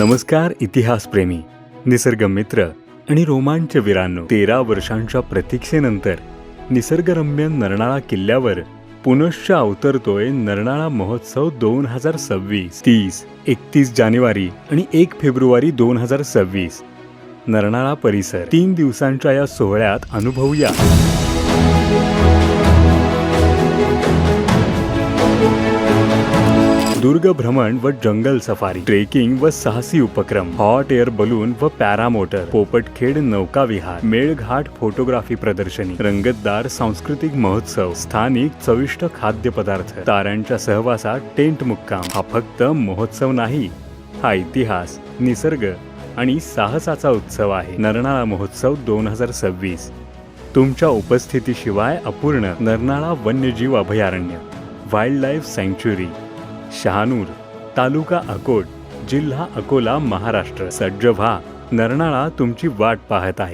नमस्कार इतिहासप्रेमी, निसर्गमित्र आणि रोमांचवीरांनो. 13 वर्षांच्या प्रतीक्षेनंतर निसर्गरम्य नरनाळा किल्ल्यावर पुनश्च अवतरतोय नरनाळा महोत्सव 2026. 30, 31 जानेवारी आणि 1 फेब्रुवारी 2026. नरनाळा परिसर 3 दिवसांच्या या सोहळ्यात अनुभवूया दुर्ग भ्रमण व जंगल सफारी, ट्रेकिंग व साहसी उपक्रम, हॉट एअर बलून व पॅरामोटर, पोपटखेड नौका विहार, मेळघाट फोटोग्राफी प्रदर्शनी, रंगतदार सांस्कृतिक महोत्सव, स्थानिक चविष्ट खाद्यपदार्थ, ताऱ्यांच्या सहवासात टेंट मुक्काम. हा फक्त महोत्सव नाही, हा इतिहास, निसर्ग आणि साहसाचा उत्सव आहे. नरनाळा महोत्सव 2026 तुमच्या उपस्थितीशिवाय अपूर्ण. नरनाळा वन्यजीव अभयारण्य, वाईल्ड लाईफ सँक्च्युरी, शहानूर, तालुका अकोट, जिल्हा अकोला, महाराष्ट्र. सज्ज व्हा, नरनाळा तुमची वाट पाहत आहे.